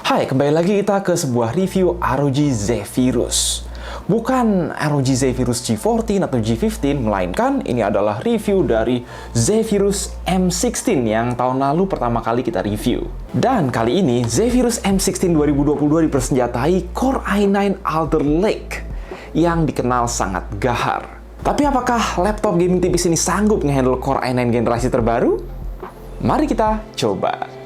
Hai, kembali lagi kita ke sebuah review ROG Zephyrus. Bukan ROG Zephyrus G14 atau G15, melainkan ini adalah review dari Zephyrus M16 yang tahun lalu pertama kali kita review. Dan kali ini, Zephyrus M16 2022 dipersenjatai Core i9 Alder Lake yang dikenal sangat gahar. Tapi apakah laptop gaming tipis ini sanggup ngehandle Core i9 generasi terbaru? Mari kita coba.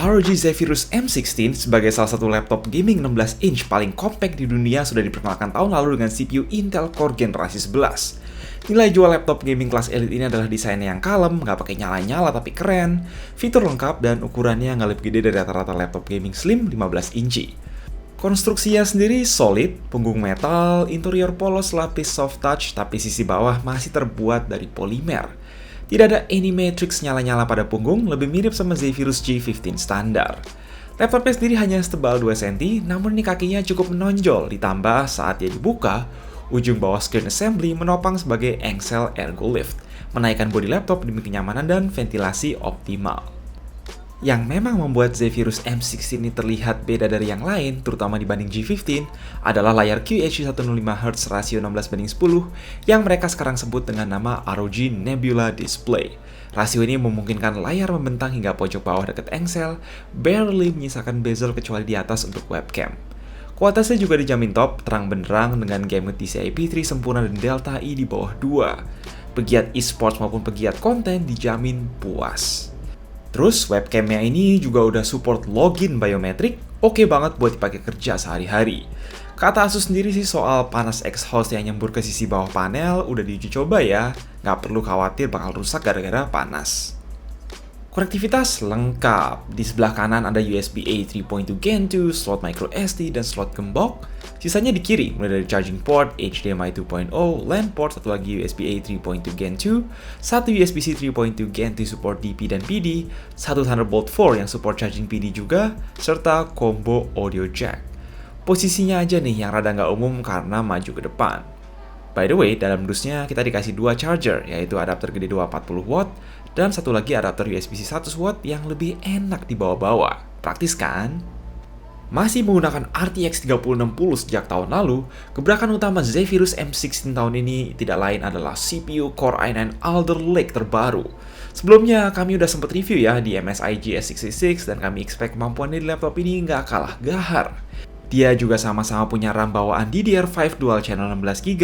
ROG Zephyrus M16 sebagai salah satu laptop gaming 16 inch paling compact di dunia sudah diperkenalkan tahun lalu dengan CPU Intel Core generasi 11. Nilai jual laptop gaming kelas elite ini adalah desainnya yang kalem, nggak pakai nyala-nyala tapi keren, fitur lengkap, dan ukurannya nggak lebih gede dari rata-rata laptop gaming slim 15 inci. Konstruksinya sendiri solid, punggung metal, interior polos lapis soft touch, tapi sisi bawah masih terbuat dari polimer. Tidak ada Animatrix nyala-nyala pada punggung, lebih mirip sama Zephyrus G15 standar. Laptopnya sendiri hanya setebal 2 cm, namun ini kakinya cukup menonjol, ditambah saat dia dibuka, ujung bawah screen assembly menopang sebagai engsel ergo lift, menaikkan bodi laptop demi kenyamanan dan ventilasi optimal. Yang memang membuat Zephyrus M16 ini terlihat beda dari yang lain, terutama dibanding G15, adalah layar QHD 105Hz rasio 16:10 yang mereka sekarang sebut dengan nama ROG Nebula Display. Rasio ini memungkinkan layar membentang hingga pojok bawah dekat engsel, barely menyisakan bezel kecuali di atas untuk webcam. Kualitasnya juga dijamin top, terang benderang dengan gamut DCI P3 sempurna dan Delta E di bawah 2. Pegiat e-sports maupun pegiat konten dijamin puas. Terus webcamnya ini juga udah support login biometrik, oke banget buat dipakai kerja sehari-hari. Kata Asus sendiri sih soal panas exhaust yang nyembur ke sisi bawah panel udah diuji coba ya, nggak perlu khawatir bakal rusak gara-gara panas. Konektivitas lengkap, di sebelah kanan ada USB-A 3.2 Gen 2, slot micro SD, dan slot gembok. Sisanya di kiri, mulai dari charging port, HDMI 2.0, LAN port, satu lagi USB-A 3.2 Gen 2, satu USB-C 3.2 Gen 2 support DP dan PD, satu Thunderbolt 4 yang support charging PD juga, serta combo audio jack. Posisinya aja nih yang rada nggak umum karena maju ke depan. By the way, dalam dusnya kita dikasih dua charger, yaitu adapter gede 240 watt, dan satu lagi adapter USB-C 100 watt yang lebih enak dibawa-bawa. Praktis kan? Masih menggunakan RTX 3060 sejak tahun lalu, gebrakan utama Zephyrus M16 tahun ini tidak lain adalah CPU Core i9 Alder Lake terbaru. Sebelumnya kami udah sempat review ya di MSI GS66 dan kami expect kemampuannya di laptop ini nggak kalah gahar. Dia juga sama-sama punya RAM bawaan DDR5 dual channel 16GB,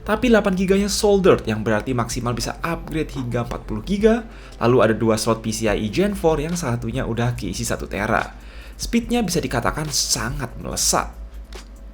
tapi 8GB-nya soldered yang berarti maksimal bisa upgrade hingga 40GB, lalu ada dua slot PCIe Gen 4 yang salah satunya udah keisi 1TB. Speednya bisa dikatakan sangat melesat.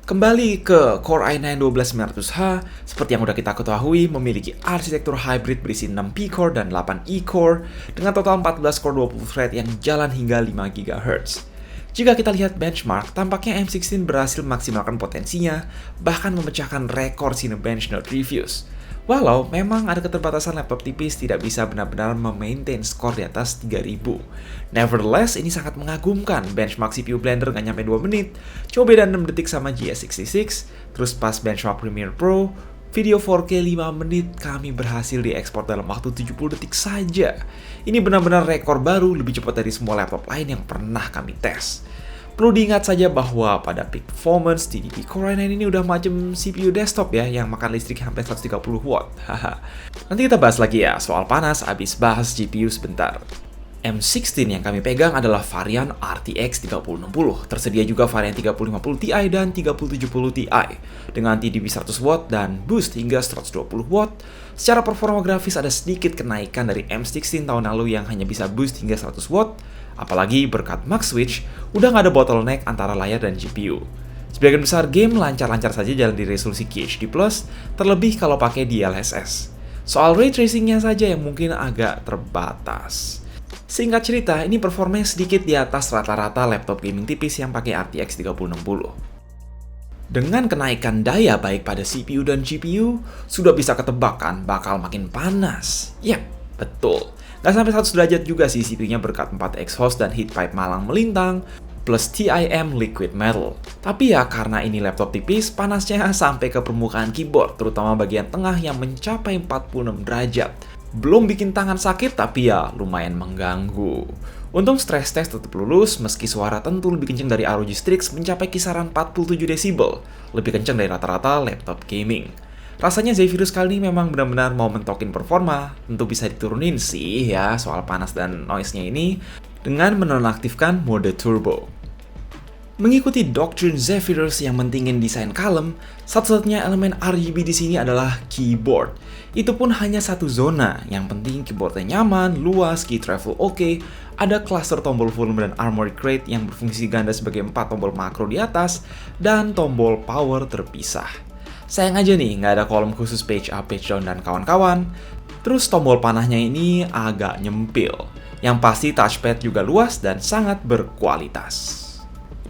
Kembali ke Core i9 12900H, seperti yang udah kita ketahui, memiliki arsitektur hybrid berisi 6 P-core dan 8 E-core, dengan total 14 core 20 thread yang jalan hingga 5 GHz. Jika kita lihat benchmark, tampaknya M16 berhasil memaksimalkan potensinya, bahkan memecahkan rekor Cinebench Note Reviews. Walau memang ada keterbatasan laptop tipis tidak bisa benar-benar memaintain skor di atas 3000. Nevertheless, ini sangat mengagumkan. Benchmark CPU Blender nggak nyampe 2 menit, coba beda 6 detik sama GS66, terus pas benchmark Premiere Pro, video 4K 5 menit kami berhasil diekspor dalam waktu 70 detik saja. Ini benar-benar rekor baru, lebih cepat dari semua laptop lain yang pernah kami tes. Perlu diingat saja bahwa pada peak performance, TDP Core i9 ini udah macam CPU desktop ya, yang makan listrik hampir 130 watt. Nanti kita bahas lagi ya soal panas abis bahas GPU sebentar. M16 yang kami pegang adalah varian RTX 3060. Tersedia juga varian 3050 Ti dan 3070 Ti dengan TDP 100 watt dan boost hingga 120 watt. Secara performa grafis ada sedikit kenaikan dari M16 tahun lalu yang hanya bisa boost hingga 100 watt. Apalagi berkat Max Switch, udah nggak ada bottleneck antara layar dan GPU. Sebagian besar game lancar-lancar saja jalan di resolusi QHD+, terlebih kalau pakai DLSS. Soal ray tracingnya saja yang mungkin agak terbatas. Singkat cerita, ini performanya sedikit di atas rata-rata laptop gaming tipis yang pakai RTX 3060. Dengan kenaikan daya baik pada CPU dan GPU, sudah bisa ketebak kan bakal makin panas. Yap, betul. Nggak sampai 100 derajat juga sih CPU-nya berkat 4 exhaust dan heat pipe malang melintang. plus TIM Liquid Metal. Tapi ya karena ini laptop tipis, panasnya sampai ke permukaan keyboard, terutama bagian tengah yang mencapai 46 derajat. Belum bikin tangan sakit, tapi ya lumayan mengganggu. Untung stress test tetap lulus, meski suara tentu lebih kencang dari ROG Strix mencapai kisaran 47 desibel, lebih kencang dari rata-rata laptop gaming. Rasanya Zephyrus kali ini memang benar-benar mau mentokin performa, tentu bisa diturunin sih ya soal panas dan noise-nya ini, dengan menonaktifkan mode turbo. Mengikuti doktrin Zephyrus yang mentingin desain kalem, satu-satunya elemen RGB di sini adalah keyboard. Itu pun hanya satu zona, yang penting keyboardnya nyaman, luas, key travel oke, ada cluster tombol volume dan armory crate yang berfungsi ganda sebagai 4 tombol makro di atas, dan tombol power terpisah. Sayang aja nih, nggak ada kolom khusus page up, page down, dan kawan-kawan. Terus tombol panahnya ini agak nyempil. Yang pasti touchpad juga luas dan sangat berkualitas.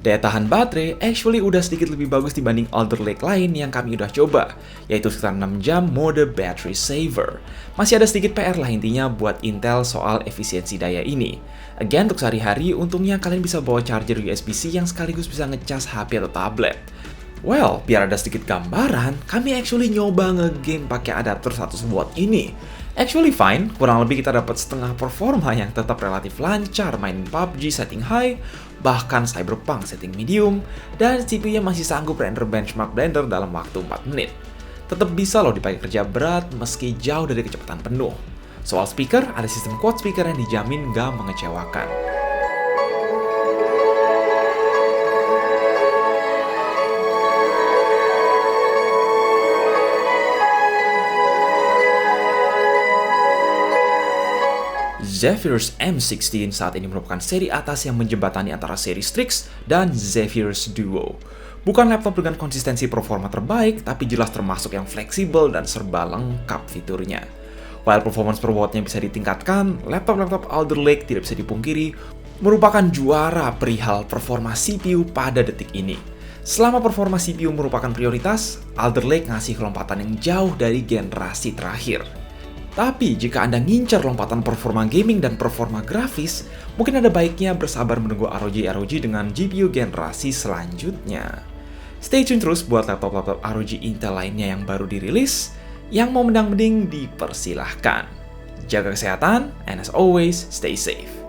Daya tahan baterai actually udah sedikit lebih bagus dibanding Alder Lake lain yang kami udah coba, yaitu sekitar 6 jam mode battery saver. Masih ada sedikit PR lah intinya buat Intel soal efisiensi daya ini. Again, untuk sehari-hari, untungnya kalian bisa bawa charger USB-C yang sekaligus bisa ngecas HP atau tablet. Well, biar ada sedikit gambaran, kami actually nyoba ngegame pakai adapter 100 watt ini. Actually fine, kurang lebih kita dapat setengah performa yang tetap relatif lancar main PUBG setting high, bahkan Cyberpunk setting medium, dan CPU-nya masih sanggup render benchmark Blender dalam waktu 4 menit. Tetap bisa loh dipakai kerja berat meski jauh dari kecepatan penuh. Soal speaker, ada sistem quad speaker yang dijamin gak mengecewakan. Zephyrus M16 saat ini merupakan seri atas yang menjembatani antara seri Strix dan Zephyrus Duo. Bukan laptop dengan konsistensi performa terbaik, tapi jelas termasuk yang fleksibel dan serba lengkap fiturnya. While performance per wattnya bisa ditingkatkan, laptop-laptop Alder Lake tidak bisa dipungkiri merupakan juara perihal performa CPU pada detik ini. Selama performa CPU merupakan prioritas, Alder Lake ngasih lompatan yang jauh dari generasi terakhir. Tapi jika Anda ngincar lompatan performa gaming dan performa grafis, mungkin ada baiknya bersabar menunggu ROG dengan GPU generasi selanjutnya. Stay tune terus buat laptop-laptop ROG Intel lainnya yang baru dirilis. Yang mau mending dipersilahkan. Jaga kesehatan, and as always, stay safe.